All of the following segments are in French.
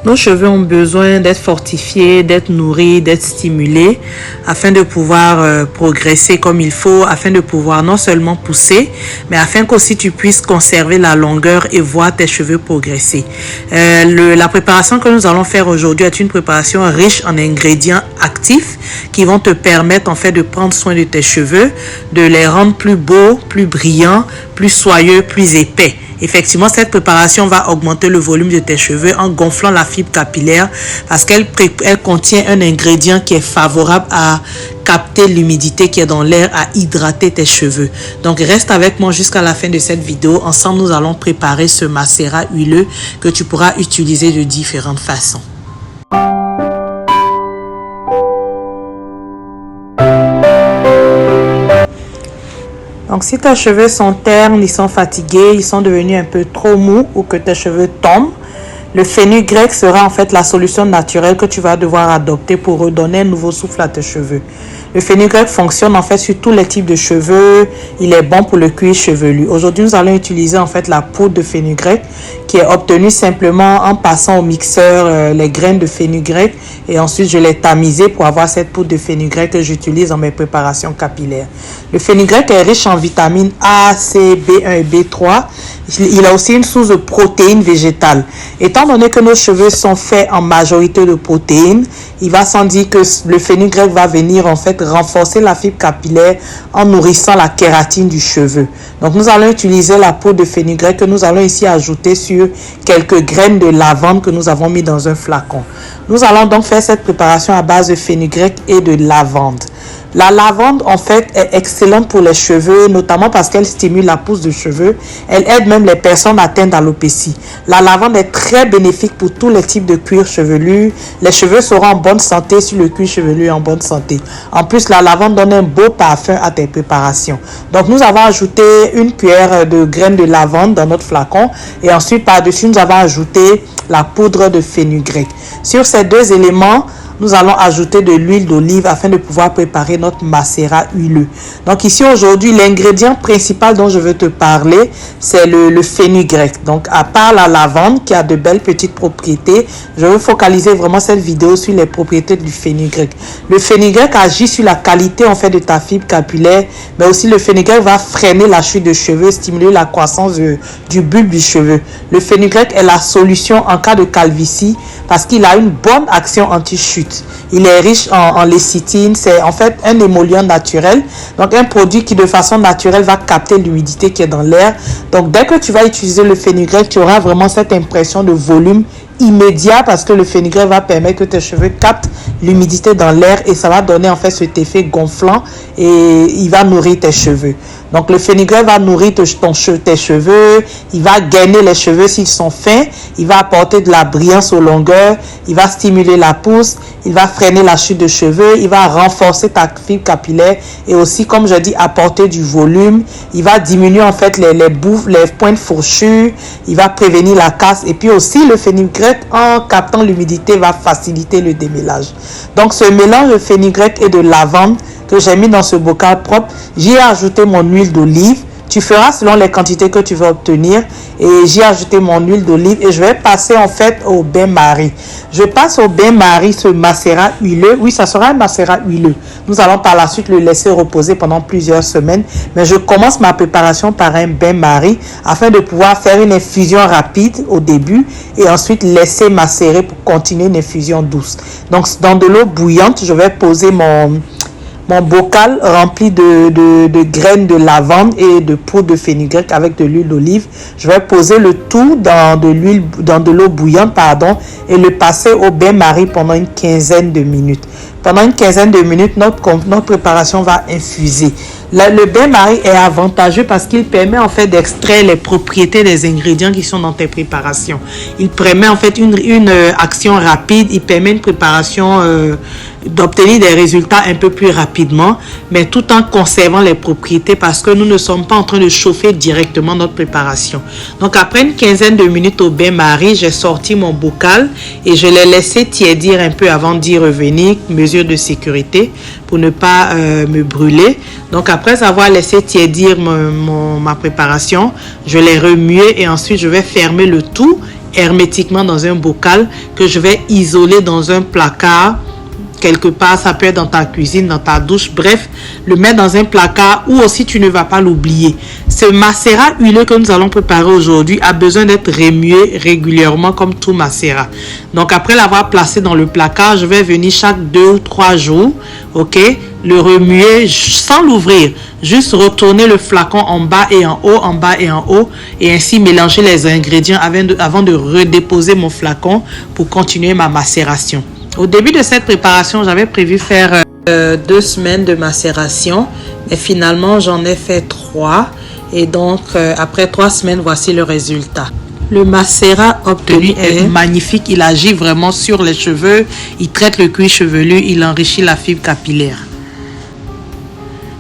Nos cheveux ont besoin d'être fortifiés, d'être nourris, d'être stimulés afin de pouvoir progresser comme il faut, afin de pouvoir non seulement pousser, mais afin qu'aussi tu puisses conserver la longueur et voir tes cheveux progresser. La préparation que nous allons faire aujourd'hui est une préparation riche en ingrédients actifs qui vont te permettre en fait de prendre soin de tes cheveux, de les rendre plus beaux, plus brillants, plus soyeux, plus épais. Effectivement, cette préparation va augmenter le volume de tes cheveux en gonflant la fibre capillaire parce qu'elle contient un ingrédient qui est favorable à capter l'humidité qui est dans l'air, à hydrater tes cheveux. Donc, reste avec moi jusqu'à la fin de cette vidéo. Ensemble, nous allons préparer ce macérat huileux que tu pourras utiliser de différentes façons. Donc, si tes cheveux sont ternes, ils sont fatigués, ils sont devenus un peu trop mous ou que tes cheveux tombent, le fenugrec sera en fait la solution naturelle que tu vas devoir adopter pour redonner un nouveau souffle à tes cheveux. Le fenugrec fonctionne en fait sur tous les types de cheveux. Il est bon pour le cuir chevelu. Aujourd'hui, nous allons utiliser en fait la poudre de fenugrec qui est obtenue simplement en passant au mixeur les graines de fenugrec et ensuite je l'ai tamisé pour avoir cette poudre de fenugrec que j'utilise dans mes préparations capillaires. Le fenugrec est riche en vitamines A, C, B1 et B3. Il a aussi une source de protéines végétales. Étant donné que nos cheveux sont faits en majorité de protéines, il va sans dire que le fenugrec va venir en fait renforcer la fibre capillaire en nourrissant la kératine du cheveu. Donc nous allons utiliser la poudre de fenugrec que nous allons ici ajouter sur quelques graines de lavande que nous avons mis dans un flacon. Nous allons donc faire cette préparation à base de fenugrec et de lavande. La lavande, en fait, est excellente pour les cheveux, notamment parce qu'elle stimule la pousse de cheveux. Elle aide même les personnes atteintes d'alopécie. La lavande est très bénéfique pour tous les types de cuir chevelu. Les cheveux seront en bonne santé si le cuir chevelu est en bonne santé. En plus, la lavande donne un beau parfum à tes préparations. Donc, nous avons ajouté une cuillère de graines de lavande dans notre flacon. Et ensuite, par-dessus, nous avons ajouté la poudre de fenugrec. Sur ces deux éléments, nous allons ajouter de l'huile d'olive afin de pouvoir préparer notre macérat huileux. Donc ici aujourd'hui, l'ingrédient principal dont je veux te parler, c'est le fenugrec. Donc à part la lavande qui a de belles petites propriétés, je veux focaliser vraiment cette vidéo sur les propriétés du fenugrec. Le fenugrec agit sur la qualité en fait de ta fibre capillaire, mais aussi le fenugrec va freiner la chute de cheveux, stimuler la croissance du bulbe du cheveu. Le fenugrec est la solution en cas de calvitie parce qu'il a une bonne action anti-chute. Il est riche en lécithine, c'est en fait un émollient naturel, donc un produit qui de façon naturelle va capter l'humidité qui est dans l'air. Donc dès que tu vas utiliser le fenugrec, tu auras vraiment cette impression de volume immédiat parce que le fenugrec va permettre que tes cheveux captent l'humidité dans l'air et ça va donner en fait cet effet gonflant et il va nourrir tes cheveux. Donc le fenugrec va nourrir tes cheveux, il va gainer les cheveux s'ils sont fins, il va apporter de la brillance aux longueurs, il va stimuler la pousse, il va freiner la chute de cheveux, il va renforcer ta fibre capillaire et aussi comme je dis apporter du volume, il va diminuer en fait les bouffes, les pointes fourchues, il va prévenir la casse et puis aussi le fenugrec en captant l'humidité va faciliter le démêlage. Donc ce mélange de fenugrec et de lavande que j'ai mis dans ce bocal propre, j'y ai ajouté mon huile d'olive. Tu feras selon les quantités que tu veux obtenir et j'ai ajouté mon huile d'olive et je vais passer en fait au bain-marie. Je passe au bain-marie ce macérat huileux. Oui, ça sera un macérat huileux. Nous allons par la suite le laisser reposer pendant plusieurs semaines. Mais je commence ma préparation par un bain-marie afin de pouvoir faire une infusion rapide au début et ensuite laisser macérer pour continuer une infusion douce. Donc dans de l'eau bouillante, je vais poser mon bocal rempli de graines de lavande et de poudre de fenugrec avec de l'huile d'olive. Je vais poser le tout dans de l'eau bouillante, et le passer au bain-marie pendant une quinzaine de minutes. Pendant une quinzaine de minutes, notre préparation va infuser. Le bain-marie est avantageux parce qu'il permet en fait d'extraire les propriétés des ingrédients qui sont dans tes préparations. Il permet en fait une action rapide, il permet une préparation d'obtenir des résultats un peu plus rapidement, mais tout en conservant les propriétés parce que nous ne sommes pas en train de chauffer directement notre préparation. Donc après une quinzaine de minutes au bain-marie, j'ai sorti mon bocal et je l'ai laissé tiédir un peu avant d'y revenir, mesure de sécurité pour ne pas me brûler. Donc après avoir laissé tiédir ma préparation, je l'ai remué et ensuite je vais fermer le tout hermétiquement dans un bocal que je vais isoler dans un placard. Quelque part, ça peut être dans ta cuisine, dans ta douche, bref, le mettre dans un placard ou aussi tu ne vas pas l'oublier. Ce macérat huileux que nous allons préparer aujourd'hui a besoin d'être remué régulièrement comme tout macérat. Donc après l'avoir placé dans le placard, je vais venir chaque 2 ou 3 jours, ok, le remuer sans l'ouvrir, juste retourner le flacon en bas et en haut, en bas et en haut, et ainsi mélanger les ingrédients avant de redéposer mon flacon pour continuer ma macération. Au début de cette préparation, j'avais prévu faire 2 semaines de macération, mais finalement j'en ai fait 3 et donc après 3 semaines, voici le résultat. Le macérat obtenu est magnifique, il agit vraiment sur les cheveux, il traite le cuir chevelu, il enrichit la fibre capillaire.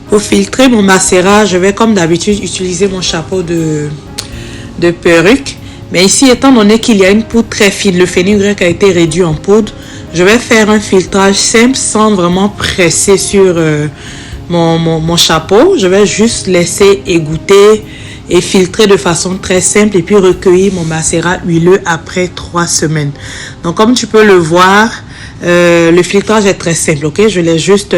Pour filtrer mon macérat, je vais comme d'habitude utiliser mon chapeau de perruque. Mais ici, étant donné qu'il y a une poudre très fine, le fenugrec a été réduit en poudre, je vais faire un filtrage simple sans vraiment presser sur mon chapeau. Je vais juste laisser égoutter et filtrer de façon très simple et puis recueillir mon macérat huileux après 3 semaines. Donc comme tu peux le voir, le filtrage est très simple, ok? Je l'ai juste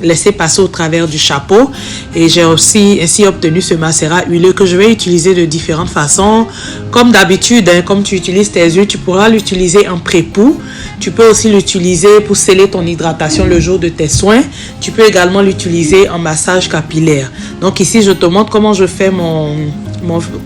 laisser passer au travers du chapeau et j'ai aussi ainsi obtenu ce macérat huileux que je vais utiliser de différentes façons. Comme d'habitude, hein, comme tu utilises tes huiles, tu pourras l'utiliser en pré-poux. Tu peux aussi l'utiliser pour sceller ton hydratation le jour de tes soins. Tu peux également l'utiliser en massage capillaire. Donc ici, je te montre comment je fais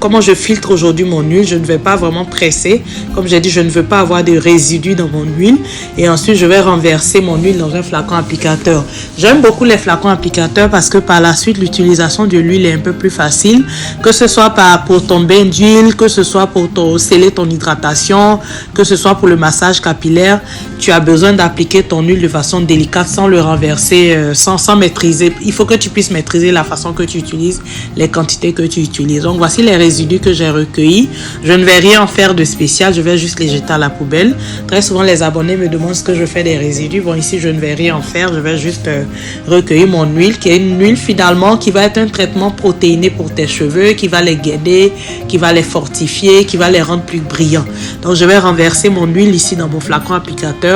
comment je filtre aujourd'hui mon huile. Je ne vais pas vraiment presser. Comme j'ai dit, je ne veux pas avoir de résidus dans mon huile. Et ensuite, je vais renverser mon huile dans un flacon applicateur. J'aime beaucoup les flacons applicateurs parce que par la suite, l'utilisation de l'huile est un peu plus facile. Que ce soit pour ton bain d'huile, que ce soit pour sceller ton hydratation, que ce soit pour le massage capillaire, tu as besoin d'appliquer ton huile de façon délicate sans le renverser, sans maîtriser. Il faut que tu puisses maîtriser la façon que tu utilises, les quantités que tu utilises. Donc, voici les résidus que j'ai recueillis. Je ne vais rien en faire de spécial, je vais juste les jeter à la poubelle. Très souvent, les abonnés me demandent ce que je fais des résidus. Bon, ici, je ne vais rien en faire, je vais juste recueillir mon huile, qui est une huile finalement qui va être un traitement protéiné pour tes cheveux, qui va les gainer, qui va les fortifier, qui va les rendre plus brillants. Donc, je vais renverser mon huile ici dans mon flacon applicateur.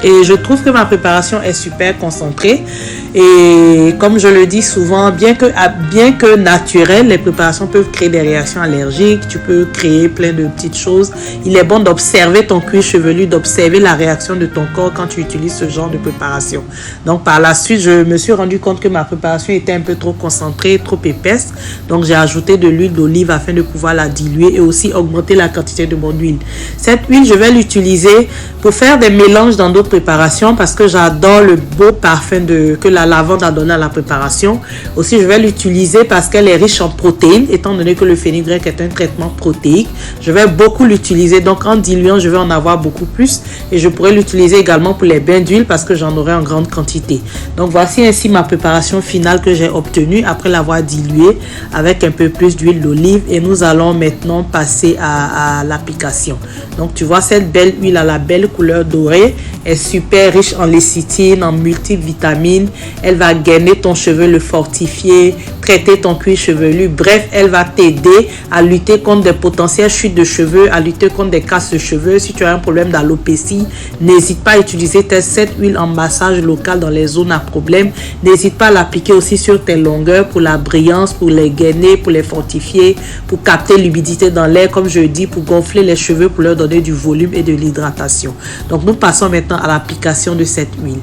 Et je trouve que ma préparation est super concentrée. Et comme je le dis souvent, bien que naturelles, les préparations peuvent créer des réactions allergiques. Tu peux créer plein de petites choses. Il est bon d'observer ton cuir chevelu, d'observer la réaction de ton corps quand tu utilises ce genre de préparation. Donc par la suite, je me suis rendu compte que ma préparation était un peu trop concentrée, trop épaisse. Donc j'ai ajouté de l'huile d'olive afin de pouvoir la diluer et aussi augmenter la quantité de mon huile. Cette huile, je vais l'utiliser pour faire des mélanges dans d'autres préparations parce que j'adore le beau parfum que la lavande a donné à la préparation. Aussi, je vais l'utiliser parce qu'elle est riche en protéines, étant donné que le fenugrec est un traitement protéique. Je vais beaucoup l'utiliser, donc en diluant, je vais en avoir beaucoup plus et je pourrais l'utiliser également pour les bains d'huile parce que j'en aurai en grande quantité. Donc, voici ainsi ma préparation finale que j'ai obtenue après l'avoir diluée avec un peu plus d'huile d'olive et nous allons maintenant passer à l'application. Donc, tu vois cette belle huile à la belle couleur dorée est super riche en lécithine, en multiples vitamines. Elle va gainer ton cheveu, le fortifier, traiter ton cuir chevelu. Bref, elle va t'aider à lutter contre des potentielles chutes de cheveux, à lutter contre des casses de cheveux. Si tu as un problème d'alopécie, n'hésite pas à utiliser cette huile en massage local dans les zones à problème. N'hésite pas à l'appliquer aussi sur tes longueurs pour la brillance, pour les gainer, pour les fortifier, pour capter l'humidité dans l'air, comme je dis, pour gonfler les cheveux, pour leur donner du volume et de l'hydratation. Donc, nous passons maintenant à l'application de cette huile.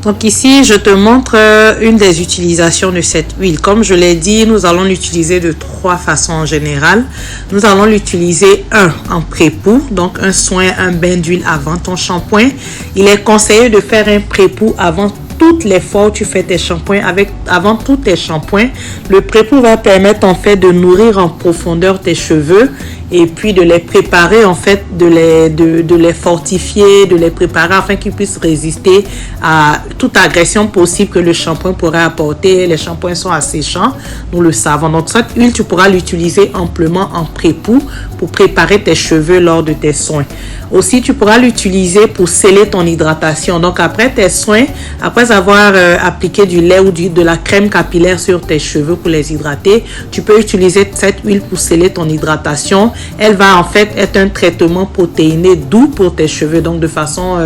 Donc ici, je te montre une des utilisations de cette huile. Comme je l'ai dit, nous allons l'utiliser de 3 façons en général. Nous allons l'utiliser en pré-poux, donc un soin, un bain d'huile avant ton shampoing. Il est conseillé de faire un pré-poux avant toutes les fois où tu fais tes shampoings, avant tous tes shampoings. Le pré-poux va permettre en fait de nourrir en profondeur tes cheveux et puis de les préparer en fait, de les fortifier, de les préparer afin qu'ils puissent résister à toute agression possible que le shampoing pourrait apporter. Les shampoings sont asséchants, nous le savons. Donc cette huile, tu pourras l'utiliser amplement en pré-poux pour préparer tes cheveux lors de tes soins. Aussi, tu pourras l'utiliser pour sceller ton hydratation. Donc après tes soins, après avoir appliqué du lait ou de la crème capillaire sur tes cheveux pour les hydrater, tu peux utiliser cette huile pour sceller ton hydratation elle va en fait être un traitement protéiné doux pour tes cheveux. Donc de façon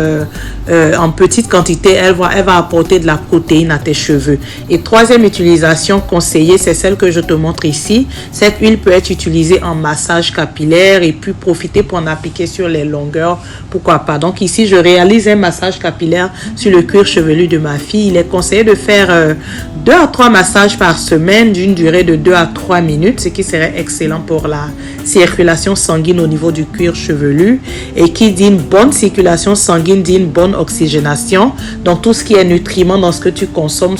en petite quantité, elle va apporter de la protéine à tes cheveux. Et troisième utilisation conseillée, c'est celle que je te montre ici. Cette huile peut être utilisée en massage capillaire et puis profiter pour en appliquer sur les longueurs, pourquoi pas. Donc ici, je réalise un massage capillaire sur le cuir chevelu de ma fille. Il est conseillé de faire 2 à 3 massages par semaine d'une durée de 2 à 3 minutes, ce qui serait excellent pour la circulation sanguine au niveau du cuir chevelu. Et qui dit une bonne circulation sanguine dit une bonne oxygénation. Donc tout ce qui est nutriments dans ce que tu consommes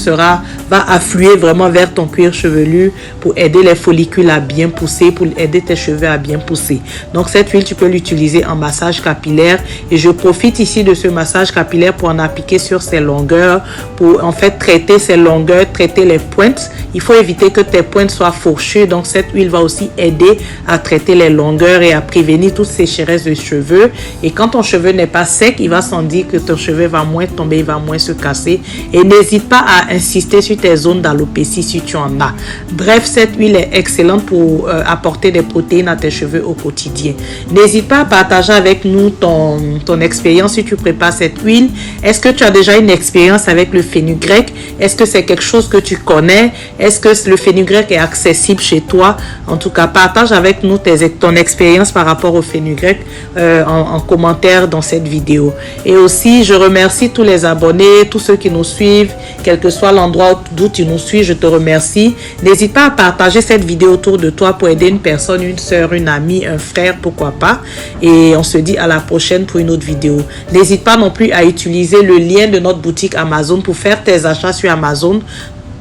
va affluer vraiment vers ton cuir chevelu pour aider les follicules à bien pousser, pour aider tes cheveux à bien pousser. Donc cette huile, tu peux l'utiliser en massage capillaire et je profite ici de ce massage capillaire pour en appliquer sur ses longueurs, pour en fait traiter ses longueurs, traiter les pointes. Il faut éviter que tes pointes soient fourchues, donc cette huile va aussi aider à traiter les longueurs et à prévenir toute sécheresse de cheveux. Et quand ton cheveu n'est pas sec, il va sans dire que ton cheveu va moins tomber, il va moins se casser. Et n'hésite pas à insister sur tes zones d'alopécie si tu en as. Bref, cette huile est excellente pour apporter des protéines à tes cheveux au quotidien. N'hésite pas à partager avec nous ton expérience si tu prépares cette huile. Est-ce que tu as déjà une expérience avec le fenugrec? Est-ce que c'est quelque chose que tu connais? Est-ce que le fenugrec est accessible chez toi? En tout cas, partage avec nous ton expérience par rapport au fenugrec en commentaire dans cette vidéo. Et aussi, je remercie tous les abonnés, tous ceux qui nous suivent, quel que soit l'endroit d'où tu nous suis, je te remercie. N'hésite pas à partager cette vidéo autour de toi pour aider une personne, une soeur, une amie, un frère, pourquoi pas. Et on se dit à la prochaine pour une autre vidéo. N'hésite pas non plus à utiliser le lien de notre boutique Amazon pour faire tes achats sur Amazon.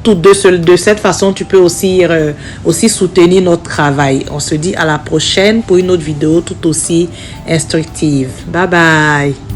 De cette façon, tu peux aussi soutenir notre travail. On se dit à la prochaine pour une autre vidéo tout aussi instructive. Bye bye.